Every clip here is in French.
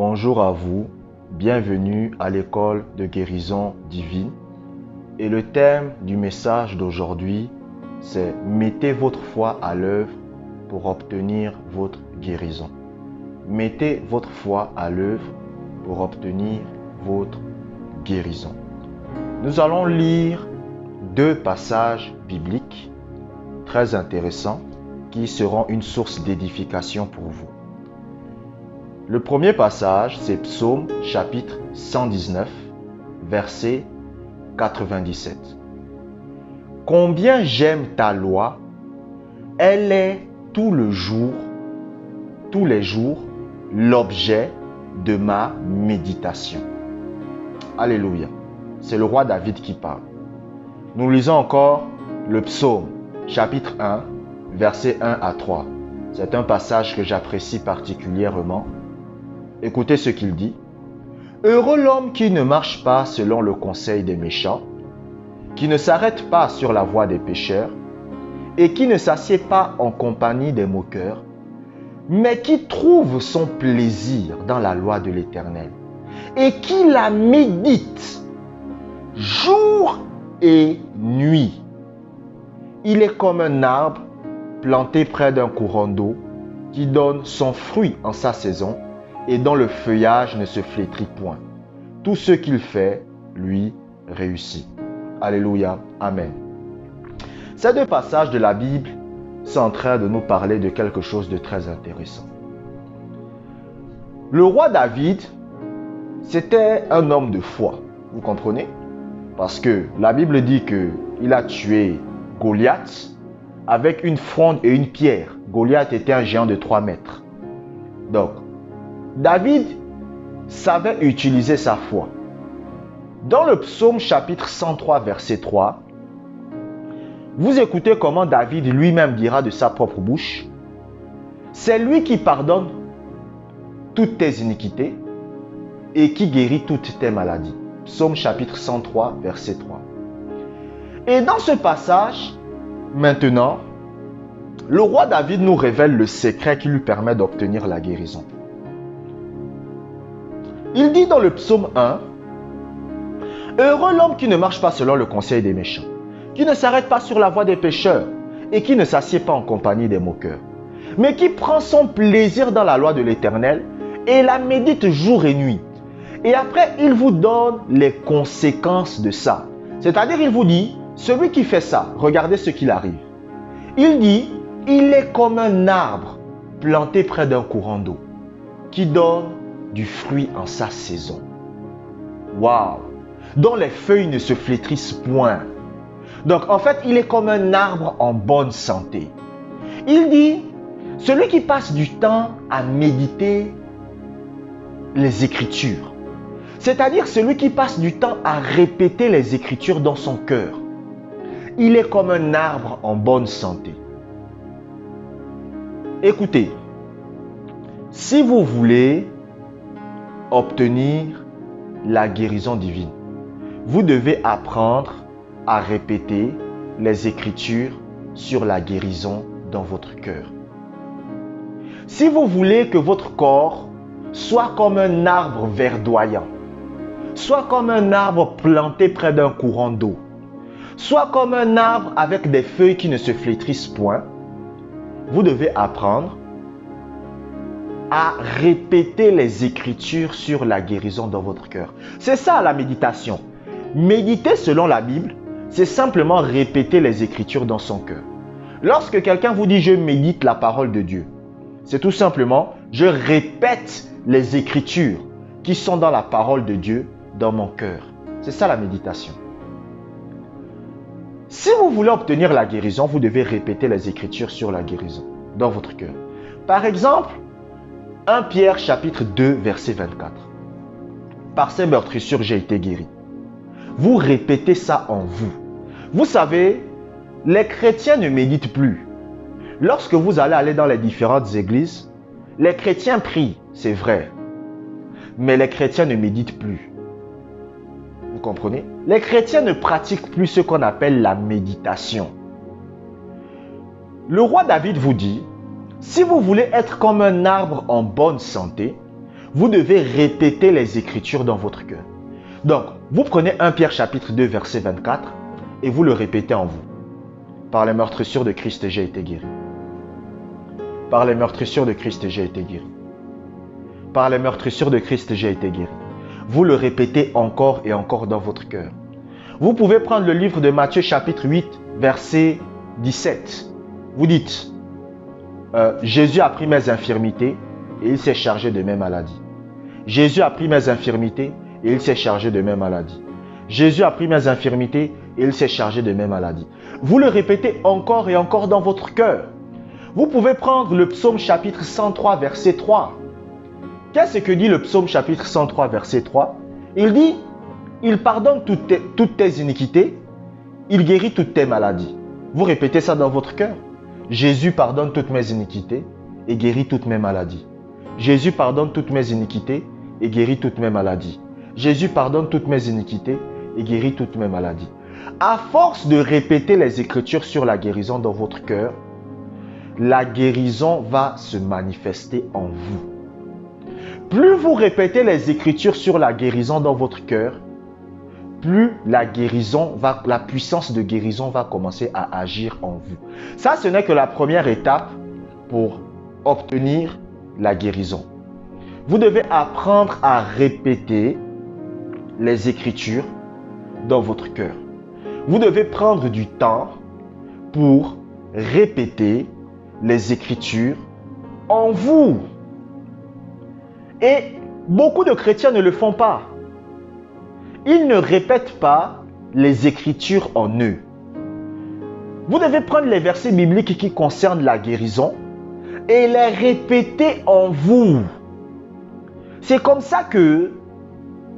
Bonjour à vous, bienvenue à l'école de guérison divine. Et le thème du message d'aujourd'hui, c'est « Mettez votre foi à l'œuvre pour obtenir votre guérison ». Mettez votre foi à l'œuvre pour obtenir votre guérison. Nous allons lire deux passages bibliques très intéressants qui seront une source d'édification pour vous. Le premier passage, c'est Psaume chapitre 119, verset 97. Combien j'aime ta loi, elle est tous les jours, l'objet de ma méditation. Alléluia. C'est le roi David qui parle. Nous lisons encore le Psaume chapitre 1, versets 1 à 3. C'est un passage que j'apprécie particulièrement. Écoutez ce qu'il dit. « Heureux l'homme qui ne marche pas selon le conseil des méchants, qui ne s'arrête pas sur la voie des pécheurs, et qui ne s'assied pas en compagnie des moqueurs, mais qui trouve son plaisir dans la loi de l'Éternel, et qui la médite jour et nuit. Il est comme un arbre planté près d'un courant d'eau, qui donne son fruit en sa saison, et dont le feuillage ne se flétrit point. Tout ce qu'il fait, lui, réussit. » Alléluia. Amen. Ces deux passages de la Bible sont en train de nous parler de quelque chose de très intéressant. Le roi David, c'était un homme de foi. Vous comprenez? Parce que la Bible dit qu'il a tué Goliath avec une fronde et une pierre. Goliath était un géant de 3 mètres. Donc, David savait utiliser sa foi. Dans le psaume chapitre 103, verset 3, vous écoutez comment David lui-même dira de sa propre bouche, « C'est lui qui pardonne toutes tes iniquités et qui guérit toutes tes maladies. » Psaume chapitre 103, verset 3. Et dans ce passage, maintenant, le roi David nous révèle le secret qui lui permet d'obtenir la guérison. Il dit dans le psaume 1, « Heureux l'homme qui ne marche pas selon le conseil des méchants, qui ne s'arrête pas sur la voie des pécheurs et qui ne s'assied pas en compagnie des moqueurs, mais qui prend son plaisir dans la loi de l'Éternel et la médite jour et nuit. » Et après, il vous donne les conséquences de ça. C'est-à-dire, il vous dit, celui qui fait ça, regardez ce qu'il arrive. Il dit, il est comme un arbre planté près d'un courant d'eau qui donne du fruit en sa saison. Waouh! Dont les feuilles ne se flétrissent point. Donc, en fait, il est comme un arbre en bonne santé. Il dit, celui qui passe du temps à méditer les Écritures, c'est-à-dire celui qui passe du temps à répéter les Écritures dans son cœur, il est comme un arbre en bonne santé. Écoutez, si vous voulez obtenir la guérison divine, vous devez apprendre à répéter les Écritures sur la guérison dans votre cœur. Si vous voulez que votre corps soit comme un arbre verdoyant, soit comme un arbre planté près d'un courant d'eau, soit comme un arbre avec des feuilles qui ne se flétrissent point, vous devez apprendre à répéter les Écritures sur la guérison dans votre cœur. C'est ça la méditation. Méditer selon la Bible, c'est simplement répéter les Écritures dans son cœur. Lorsque quelqu'un vous dit « je médite la parole de Dieu », c'est tout simplement « je répète les Écritures qui sont dans la parole de Dieu dans mon cœur ». C'est ça la méditation. Si vous voulez obtenir la guérison, vous devez répéter les Écritures sur la guérison dans votre cœur. Par exemple, 1 Pierre chapitre 2 verset 24. « Par ces meurtrissures, j'ai été guéri. » Vous répétez ça en vous. Vous savez, les chrétiens ne méditent plus. Lorsque vous allez dans les différentes églises, les chrétiens prient, c'est vrai. Mais les chrétiens ne méditent plus. Vous comprenez? Les chrétiens ne pratiquent plus ce qu'on appelle la méditation. Le roi David vous dit, si vous voulez être comme un arbre en bonne santé, Vous devez répéter les Écritures dans votre cœur. Donc, vous prenez 1 Pierre chapitre 2, verset 24 et vous le répétez en vous. Par les meurtrissures de Christ, j'ai été guéri. Par les meurtrissures de Christ, j'ai été guéri. Par les meurtrissures de Christ, j'ai été guéri. Vous le répétez encore et encore dans votre cœur. Vous pouvez prendre le livre de Matthieu chapitre 8, verset 17. Vous dites, Jésus a pris mes infirmités et il s'est chargé de mes maladies. Jésus a pris mes infirmités et il s'est chargé de mes maladies. Jésus a pris mes infirmités et il s'est chargé de mes maladies. Vous le répétez encore et encore dans votre cœur. Vous pouvez prendre le psaume chapitre 103, verset 3. Qu'est-ce que dit le psaume chapitre 103, verset 3? Il dit, il pardonne toutes tes iniquités, il guérit toutes tes maladies. Vous répétez ça dans votre cœur. Jésus pardonne toutes mes iniquités et guérit toutes mes maladies. Jésus pardonne toutes mes iniquités et guérit toutes mes maladies. Jésus pardonne toutes mes iniquités et guérit toutes mes maladies. À force de répéter les Écritures sur la guérison dans votre cœur, la guérison va se manifester en vous. Plus vous répétez les Écritures sur la guérison dans votre cœur, plus la puissance de guérison va commencer à agir en vous. Ça, ce n'est que la première étape pour obtenir la guérison. Vous devez apprendre à répéter les Écritures dans votre cœur. Vous devez prendre du temps pour répéter les Écritures en vous. Et beaucoup de chrétiens ne le font pas. Ils ne répètent pas les Écritures en eux. Vous devez prendre les versets bibliques qui concernent la guérison et les répéter en vous. C'est comme ça que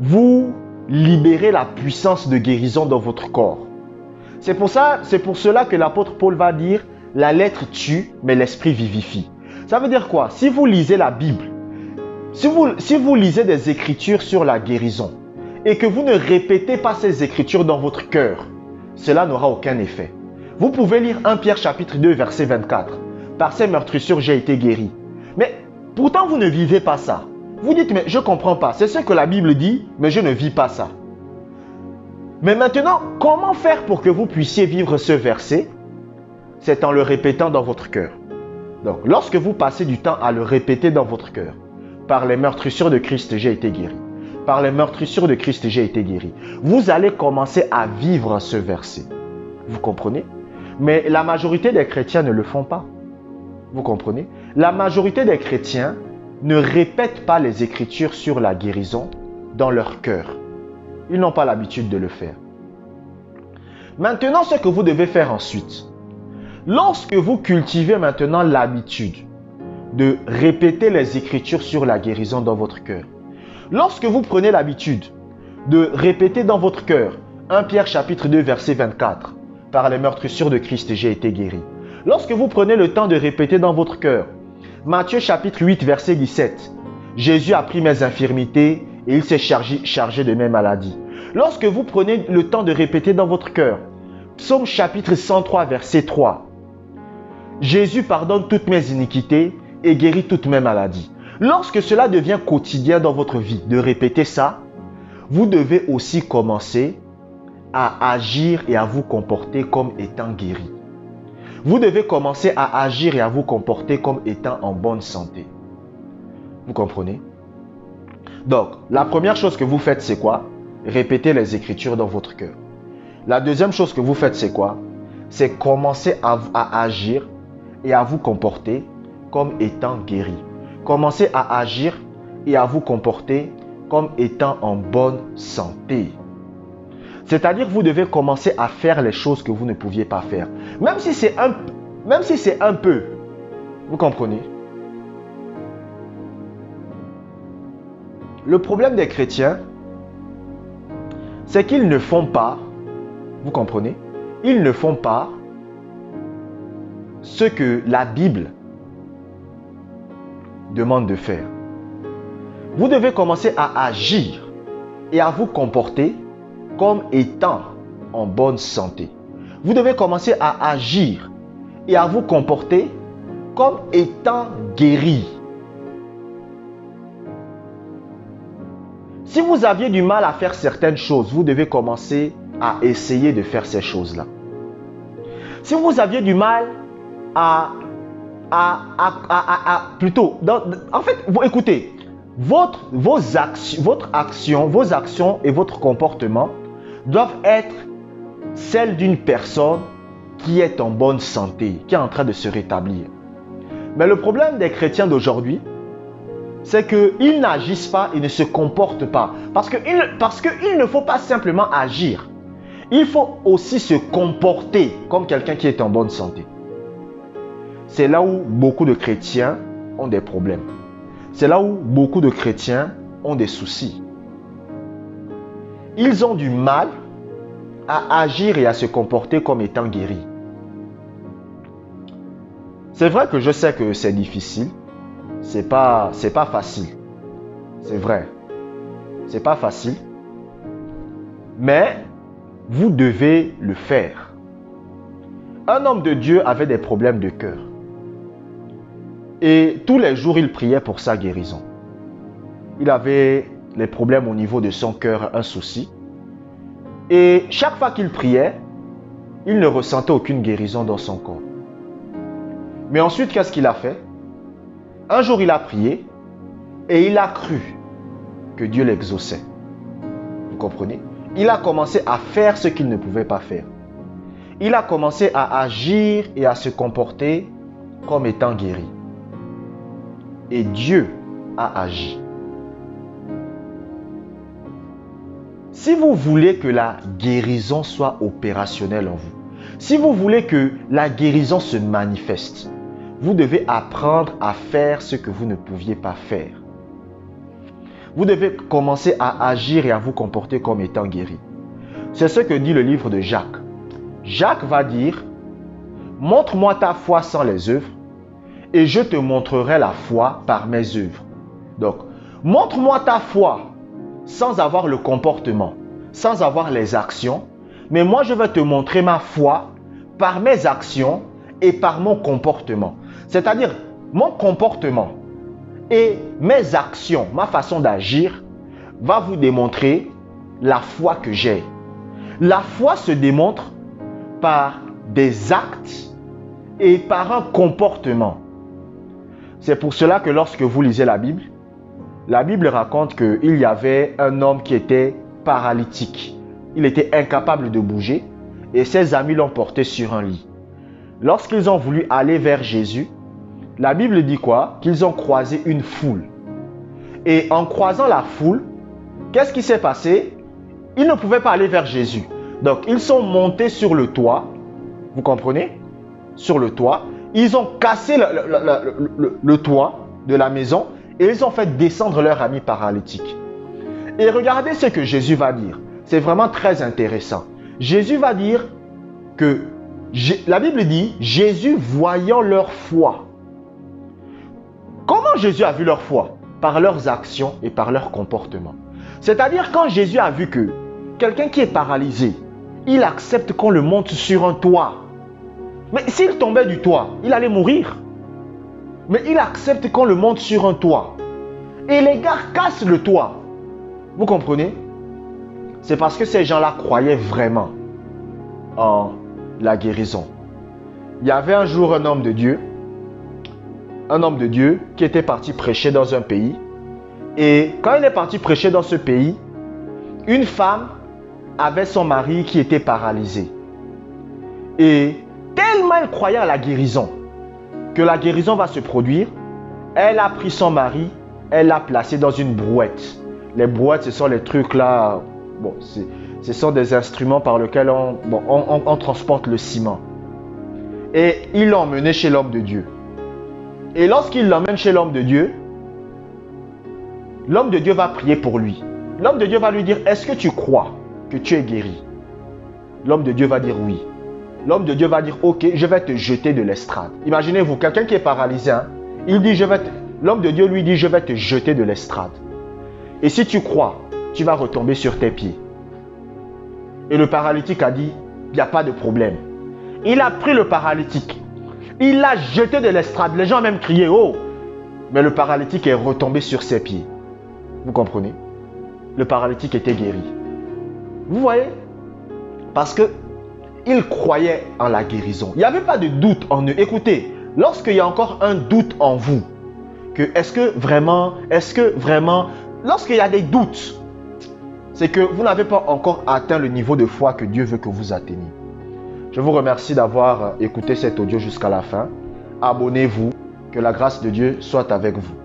vous libérez la puissance de guérison dans votre corps. C'est pour cela que l'apôtre Paul va dire « La lettre tue, mais l'esprit vivifie ». Ça veut dire quoi? Si vous lisez la Bible, si vous lisez des Écritures sur la guérison et que vous ne répétez pas ces Écritures dans votre cœur, cela n'aura aucun effet. Vous pouvez lire 1 Pierre chapitre 2, verset 24. « Par ces meurtrissures, j'ai été guéri. » Mais pourtant, vous ne vivez pas ça. Vous dites, mais je ne comprends pas. C'est ce que la Bible dit, mais je ne vis pas ça. Mais maintenant, comment faire pour que vous puissiez vivre ce verset? C'est en le répétant dans votre cœur. Donc, lorsque vous passez du temps à le répéter dans votre cœur, par les meurtrissures de Christ, j'ai été guéri. Par les meurtrissures de Christ, j'ai été guéri. Vous allez commencer à vivre ce verset. Vous comprenez? Mais la majorité des chrétiens ne le font pas. Vous comprenez? La majorité des chrétiens ne répètent pas les Écritures sur la guérison dans leur cœur. Ils n'ont pas l'habitude de le faire. Maintenant, ce que vous devez faire ensuite, lorsque vous cultivez maintenant l'habitude de répéter les Écritures sur la guérison dans votre cœur, lorsque vous prenez l'habitude de répéter dans votre cœur 1 Pierre chapitre 2 verset 24, par les meurtrissures de Christ, j'ai été guéri. Lorsque vous prenez le temps de répéter dans votre cœur Matthieu chapitre 8 verset 17, Jésus a pris mes infirmités et il s'est chargé de mes maladies. Lorsque vous prenez le temps de répéter dans votre cœur Psaume chapitre 103 verset 3, Jésus pardonne toutes mes iniquités et guérit toutes mes maladies. Lorsque cela devient quotidien dans votre vie de répéter ça, vous devez aussi commencer à agir et à vous comporter comme étant guéri. Vous devez commencer à agir et à vous comporter comme étant en bonne santé. Vous comprenez? Donc, la première chose que vous faites, c'est quoi? Répétez les Écritures dans votre cœur. La deuxième chose que vous faites, c'est quoi? C'est commencer à agir et à vous comporter comme étant guéri. Commencez à agir et à vous comporter comme étant en bonne santé. C'est-à-dire que vous devez commencer à faire les choses que vous ne pouviez pas faire. Même si c'est un peu. Vous comprenez? Le problème des chrétiens, c'est qu'ils ne font pas, vous comprenez? Ils ne font pas ce que la Bible demande de faire. Vous devez commencer à agir et à vous comporter comme étant en bonne santé. Vous devez commencer à agir et à vous comporter comme étant guéri. Si vous aviez du mal à faire certaines choses, vous devez commencer à essayer de faire ces choses-là. Si vous aviez du mal écoutez, vos actions et votre comportement doivent être celles d'une personne qui est en bonne santé, qui est en train de se rétablir. Mais le problème des chrétiens d'aujourd'hui, c'est qu'ils n'agissent pas, ils ne se comportent pas. Parce qu'il ne faut pas simplement agir. Il faut aussi se comporter comme quelqu'un qui est en bonne santé. C'est là où beaucoup de chrétiens ont des problèmes. C'est là où beaucoup de chrétiens ont des soucis. Ils ont du mal à agir et à se comporter comme étant guéris. C'est vrai que je sais que c'est difficile. C'est pas facile. C'est vrai. C'est pas facile. Mais vous devez le faire. Un homme de Dieu avait des problèmes de cœur. Et tous les jours, il priait pour sa guérison. Il avait les problèmes au niveau de son cœur, un souci. Et chaque fois qu'il priait, il ne ressentait aucune guérison dans son corps. Mais ensuite, qu'est-ce qu'il a fait? Un jour, il a prié et il a cru que Dieu l'exauçait. Vous comprenez? Il a commencé à faire ce qu'il ne pouvait pas faire. Il a commencé à agir et à se comporter comme étant guéri. Et Dieu a agi. Si vous voulez que la guérison soit opérationnelle en vous, si vous voulez que la guérison se manifeste, vous devez apprendre à faire ce que vous ne pouviez pas faire. Vous devez commencer à agir et à vous comporter comme étant guéri. C'est ce que dit le livre de Jacques. Jacques va dire, « Montre-moi ta foi sans les œuvres, et je te montrerai la foi par mes œuvres. » Donc, montre-moi ta foi sans avoir le comportement, sans avoir les actions, mais moi je vais te montrer ma foi par mes actions et par mon comportement. C'est-à-dire, mon comportement et mes actions, ma façon d'agir, va vous démontrer la foi que j'ai. La foi se démontre par des actes et par un comportement. C'est pour cela que lorsque vous lisez la Bible raconte qu'il y avait un homme qui était paralytique. Il était incapable de bouger et ses amis l'ont porté sur un lit. Lorsqu'ils ont voulu aller vers Jésus, la Bible dit quoi? Qu'ils ont croisé une foule. Et en croisant la foule, qu'est-ce qui s'est passé? Ils ne pouvaient pas aller vers Jésus. Donc, ils sont montés sur le toit. Vous comprenez? Sur le toit. Ils ont cassé le toit de la maison et ils ont fait descendre leur ami paralytique. Et regardez ce que Jésus va dire. C'est vraiment très intéressant. Jésus va dire que, la Bible dit, Jésus voyant leur foi. Comment Jésus a vu leur foi? Par leurs actions et par leur comportement. C'est-à-dire quand Jésus a vu que quelqu'un qui est paralysé, il accepte qu'on le monte sur un toit. Mais s'il tombait du toit, il allait mourir. Mais il accepte qu'on le monte sur un toit. Et les gars cassent le toit. Vous comprenez? C'est parce que ces gens-là croyaient vraiment en la guérison. Il y avait un jour un homme de Dieu qui était parti prêcher dans un pays. Et quand il est parti prêcher dans ce pays, une femme avait son mari qui était paralysé. Et tellement elle croyait à la guérison, que la guérison va se produire, elle a pris son mari, elle l'a placé dans une brouette. Les brouettes, ce sont les trucs là, bon, ce sont des instruments par lesquels on transporte le ciment. Et il l'a emmené chez l'homme de Dieu. Et lorsqu'il l'emmène chez l'homme de Dieu va prier pour lui. L'homme de Dieu va lui dire, est-ce que tu crois que tu es guéri? L'homme de Dieu va dire oui. L'homme de Dieu va dire, ok, je vais te jeter de l'estrade. Imaginez-vous, quelqu'un qui est paralysé, hein, l'homme de Dieu lui dit, je vais te jeter de l'estrade. Et si tu crois, tu vas retomber sur tes pieds. Et le paralytique a dit, il n'y a pas de problème. Il a pris le paralytique. Il l'a jeté de l'estrade. Les gens ont même crié, oh! Mais le paralytique est retombé sur ses pieds. Vous comprenez? le paralytique était guéri. Vous voyez? Parce que ils croyaient en la guérison. Il n'y avait pas de doute en eux. Écoutez, lorsqu'il y a encore un doute en vous, que est-ce que vraiment, lorsqu'il y a des doutes, c'est que vous n'avez pas encore atteint le niveau de foi que Dieu veut que vous atteigniez. Je vous remercie d'avoir écouté cet audio jusqu'à la fin. Abonnez-vous, que la grâce de Dieu soit avec vous.